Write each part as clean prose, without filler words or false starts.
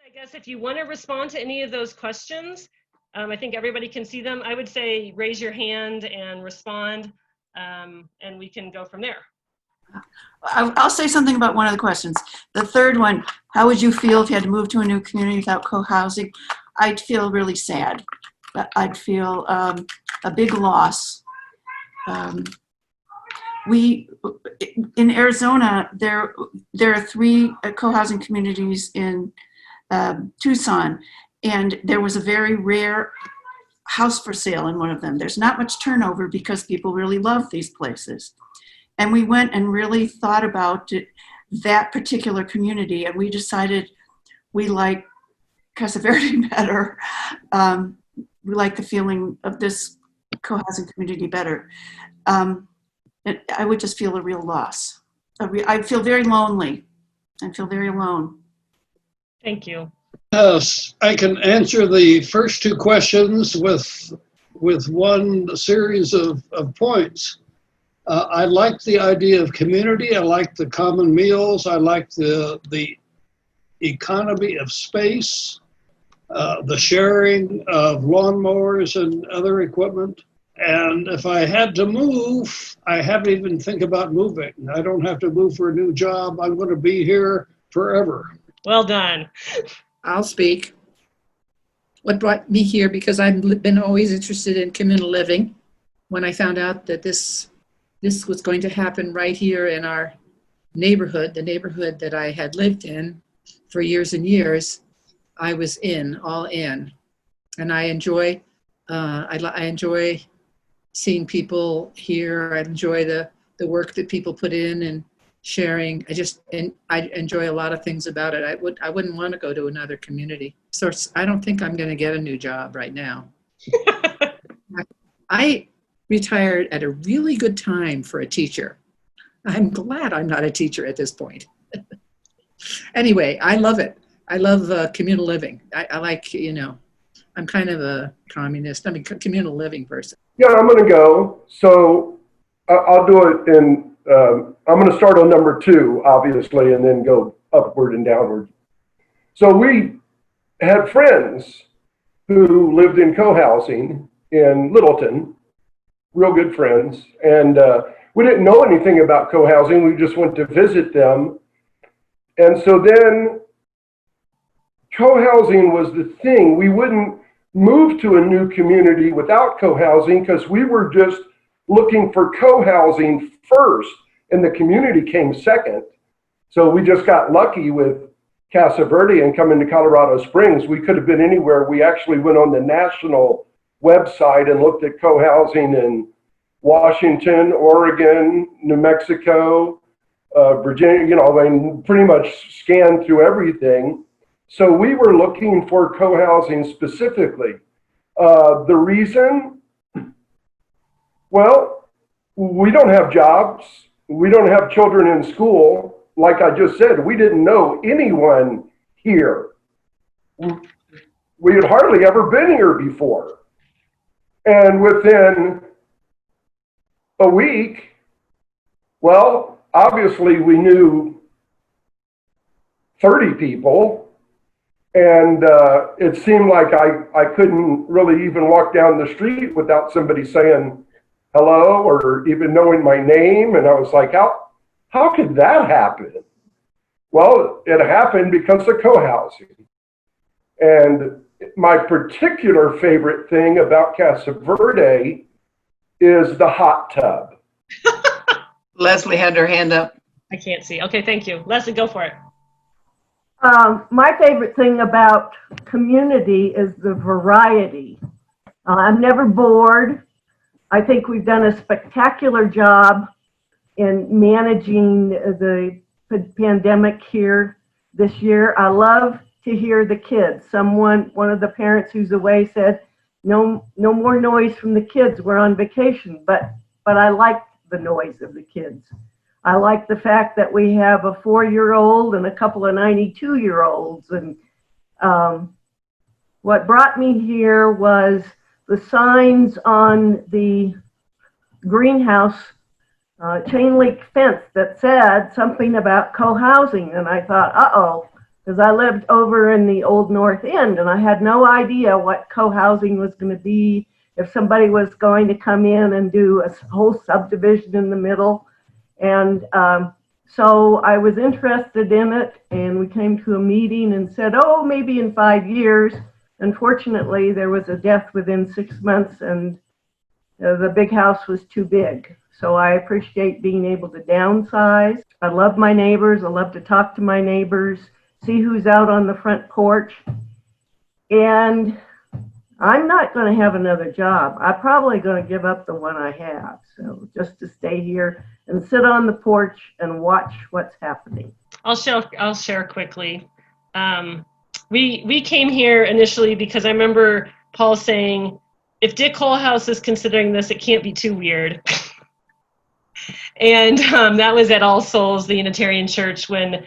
I guess if you want to respond to any of those questions, I think everybody can see them. I would say raise your hand and respond, and we can go from there. I'll say something about one of the questions. The third one, how would you feel if you had to move to a new community without co-housing? I'd feel really sad. I'd feel a big loss. In Arizona, there are 3 co-housing communities in Tucson, and there was a very rare house for sale in one of them. There's not much turnover because people really love these places. And we went and really thought about that particular community, and we decided we like Casa Verde better. We like the feeling of this co-housing community better. I would just feel a real loss. I'd feel very lonely. I'd feel very alone. Thank you. Yes, I can answer the first 2 questions with one series of points. I like the idea of community. I like the common meals. I like the economy of space, the sharing of lawnmowers and other equipment. And if I had to move, I haven't even think about moving. I don't have to move for a new job. I'm going to be here forever. Well done. I'll speak. What brought me here, because I've been always interested in communal living. When I found out that this was going to happen right here in our neighborhood, the neighborhood that I had lived in for years and years, I was all in. And I enjoy seeing people here. I enjoy the work that people put in and sharing. I enjoy a lot of things about it. I wouldn't want to go to another community. So I don't think I'm going to get a new job right now. I retired at a really good time for a teacher. I'm glad I'm not a teacher at this point. Anyway, I love it. I love communal living. I like, I'm kind of a communist. I'm a communal living person. Yeah, I'm going to go. So I'll do it in, I'm going to start on number 2, obviously, and then go upward and downward. So we had friends who lived in co-housing in Littleton, real good friends. And we didn't know anything about co-housing. We just went to visit them. And so then co-housing was the thing. We wouldn't move to a new community without co-housing because we were just looking for co-housing first, and the community came second. So we just got lucky with Casa Verde and coming to Colorado Springs. We could have been anywhere. We actually went on the national website and looked at co-housing in Washington, Oregon, New Mexico, Virginia, and pretty much scanned through everything. So we were looking for co-housing specifically. The reason, well, we don't have jobs. We don't have children in school. Like I just said, we didn't know anyone here. We had hardly ever been here before. And within a week, well, obviously we knew 30 people. And it seemed like I couldn't really even walk down the street without somebody saying hello or even knowing my name. And I was like, how could that happen? Well, it happened because of co-housing. And my particular favorite thing about Casa Verde is the hot tub. Leslie had her hand up. I can't see. Okay, thank you. Leslie, go for it. My favorite thing about community is the variety. I'm never bored. I think we've done a spectacular job in managing the pandemic here this year. I love to hear the kids. One of the parents who's away said, no more noise from the kids. We're on vacation, but I like the noise of the kids. I like the fact that we have a 4-year-old and a couple of 92-year-olds. And what brought me here was the signs on the greenhouse chain link fence that said something about co-housing. And I thought, uh-oh, because I lived over in the old North End and I had no idea what co-housing was going to be, if somebody was going to come in and do a whole subdivision in the middle. And so I was interested in it, and we came to a meeting and said, oh, maybe in 5 years. Unfortunately, there was a death within 6 months, and the big house was too big. So I appreciate being able to downsize. I love my neighbors. I love to talk to my neighbors, see who's out on the front porch. And I'm not going to have another job. I'm probably going to give up the one I have. So just to stay here and sit on the porch and watch what's happening. I'll share quickly. We came here initially because I remember Paul saying, if Dick Cohouse is considering this, it can't be too weird. And that was at All Souls, the Unitarian Church. When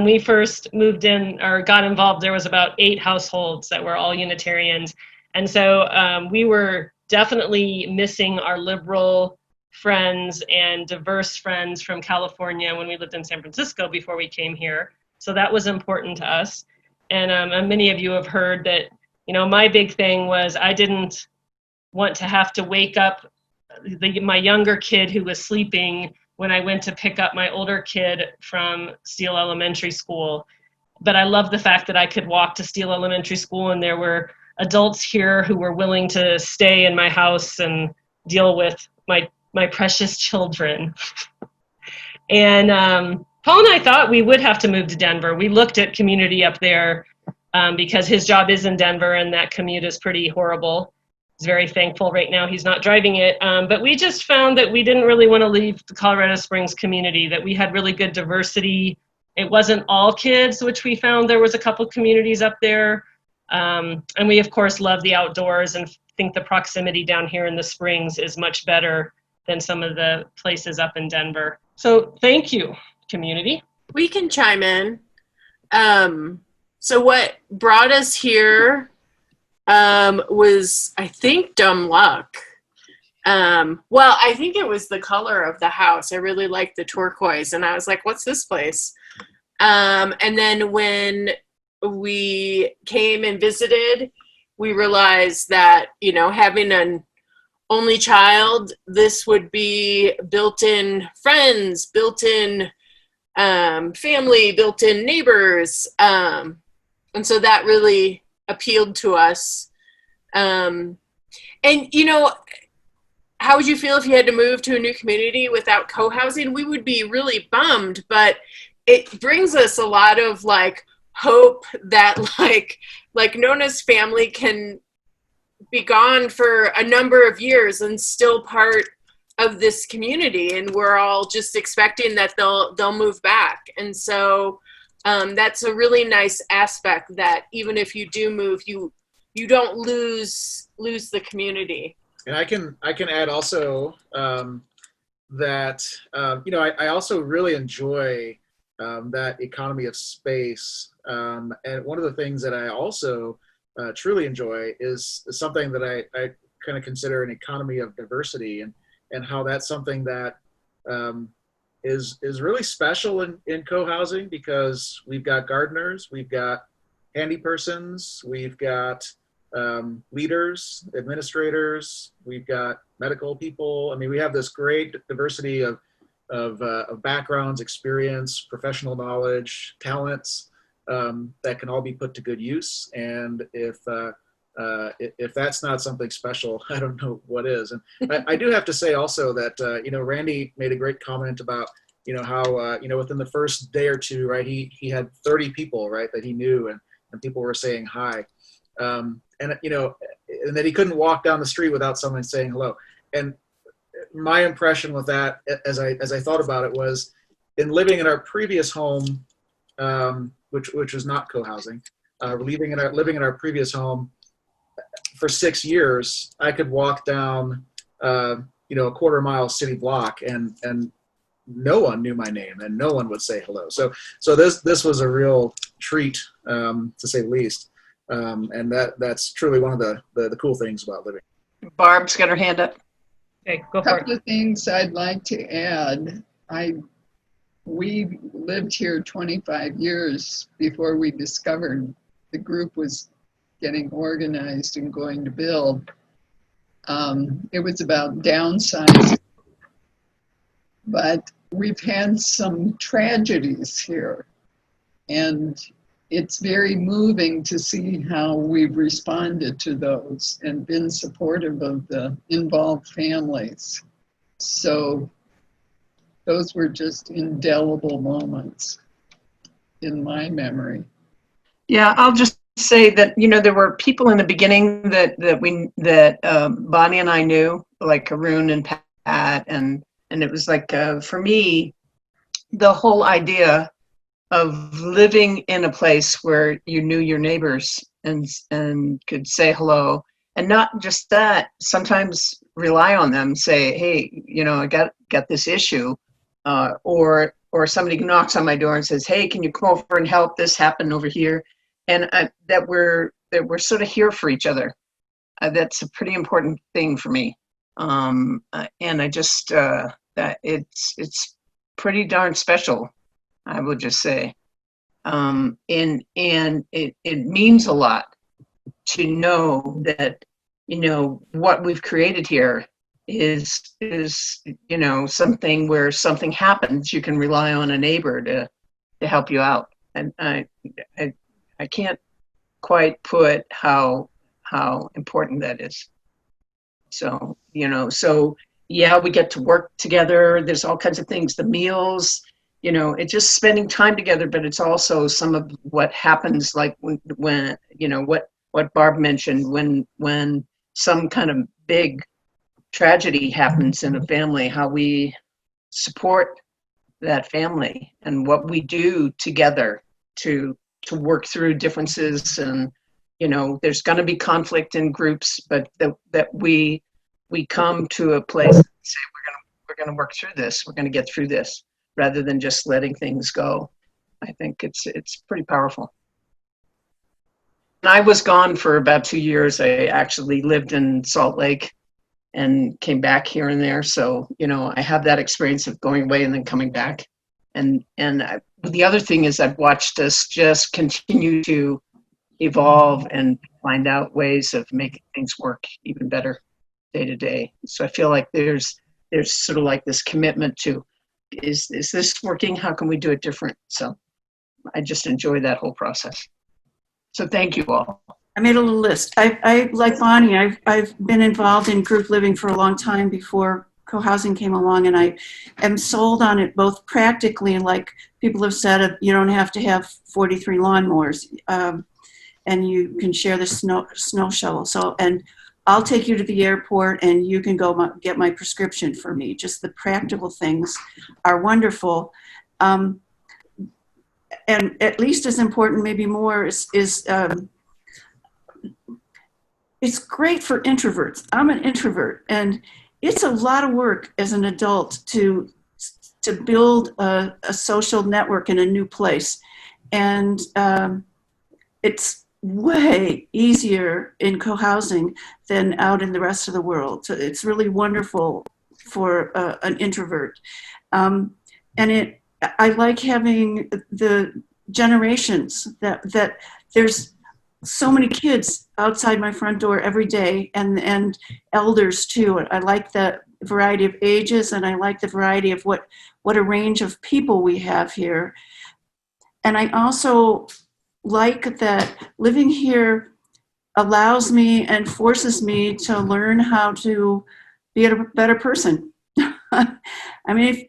we first moved in or got involved, there was about 8 households that were all Unitarians. And so we were definitely missing our liberal friends and diverse friends from California when we lived in San Francisco before we came here. So that was important to us. And many of you have heard that, my big thing was I didn't want to have to wake up my younger kid who was sleeping when I went to pick up my older kid from Steele Elementary School. But I love the fact that I could walk to Steele Elementary School and there were adults here who were willing to stay in my house and deal with my precious children. And Paul and I thought we would have to move to Denver. We looked at community up there because his job is in Denver and that commute is pretty horrible. He's very thankful right now he's not driving it. But we just found that we didn't really want to leave the Colorado Springs community, that we had really good diversity. It wasn't all kids, which we found there was a couple communities up there. And we, of course, love the outdoors and think the proximity down here in the Springs is much better than some of the places up in Denver. So thank you, community. We can chime in. So what brought us here was, I think, dumb luck. Well, I think it was the color of the house. I really liked the turquoise, and I was like, what's this place? And then when we came and visited, we realized that, having an only child, this would be built-in friends, built-in family, built-in neighbors. And so that really appealed to us. And, how would you feel if you had to move to a new community without co-housing? We would be really bummed, but it brings us a lot of hope that like Nona's family can be gone for a number of years and still part of this community, and we're all just expecting that they'll move back. And so that's a really nice aspect, that even if you do move, you don't lose the community. And I can add also that I also really enjoy that economy of space. And one of the things that I also truly enjoy is something that I kind of consider an economy of diversity, and how that's something that is really special in co-housing, because we've got gardeners, we've got handy persons, we've got leaders, administrators, we've got medical people. I mean, we have this great diversity of backgrounds, experience, professional knowledge, talents that can all be put to good use. And if that's not something special, I don't know what is. And I do have to say also that Randy made a great comment about how within the first day or two, right, he had 30 people, right, that he knew, and people were saying hi. And that he couldn't walk down the street without someone saying hello. And my impression with that, as I thought about it, was in living in our previous home, which was not co-housing, living in our previous home for 6 years, I could walk down a quarter-mile city block and no one knew my name and no one would say hello. So this was a real treat, to say the least. And that's truly one of the cool things about living. Barb's got her hand up. Okay, go A for it. couple of things I'd like to add. I we lived here 25 years before we discovered the group was getting organized and going to build. It was about downsizing, but we've had some tragedies here, and it's very moving to see how we've responded to those and been supportive of the involved families. So those were just indelible moments in my memory. Yeah, I'll just say that, you know, there were people in the beginning that Bonnie and I knew, like Arun and Pat, and it was like, for me, the whole idea of living in a place where you knew your neighbors and could say hello, and not just that, sometimes rely on them, say, hey, you know, I got this issue, or somebody knocks on my door and says, hey, can you come over and help? This happened over here. And that we're sort of here for each other. That's a pretty important thing for me. And I just, that it's pretty darn special, I would just say. And it means a lot to know that, you know, what we've created here is, you know, something where something happens, you can rely on a neighbor to help you out. And I can't quite put how important that is. So, you know, so yeah, we get to work together. There's all kinds of things, the meals, you know, it's just spending time together, but it's also some of what happens, like when you know, what Barb mentioned, when some kind of big tragedy happens in a family, how we support that family and what we do together to work through differences. And, you know, there's going to be conflict in groups, but that we come to a place and say, we're going to work through this. We're going to get through this, rather than just letting things go. I think it's pretty powerful. And I was gone for about 2 years. I actually lived in Salt Lake and came back here and there. So, you know, I have that experience of going away and then coming back. And the other thing is I've watched us just continue to evolve and find out ways of making things work even better day to day. So I feel like there's sort of like this commitment to, is this working? How can we do it different? So I just enjoy that whole process. So thank you all. I made a little list. I like Bonnie, I've been involved in group living for a long time before cohousing came along, and I am sold on it both practically, and like people have said, you don't have to have 43 lawnmowers, and you can share the snow shovel. So, and I'll take you to the airport and you can go get my prescription for me. Just the practical things are wonderful. And at least as important, maybe more, is it's great for introverts. I'm an introvert, and it's a lot of work as an adult to build a social network in a new place. And it's way easier in cohousing than out in the rest of the world. So it's really wonderful for an introvert. And I like having the generations that there's so many kids outside my front door every day, and elders too. I like the variety of ages, and I like the variety of what a range of people we have here. And I also like that living here allows me and forces me to learn how to be a better person. I mean,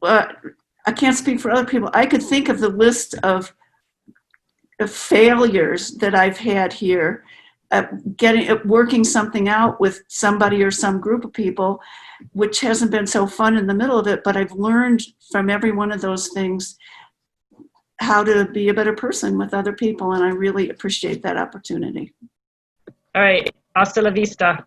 I can't speak for other people. I could think of the list of failures that I've had here, working something out with somebody or some group of people, which hasn't been so fun in the middle of it, but I've learned from every one of those things how to be a better person with other people, and I really appreciate that opportunity. All right, hasta la vista.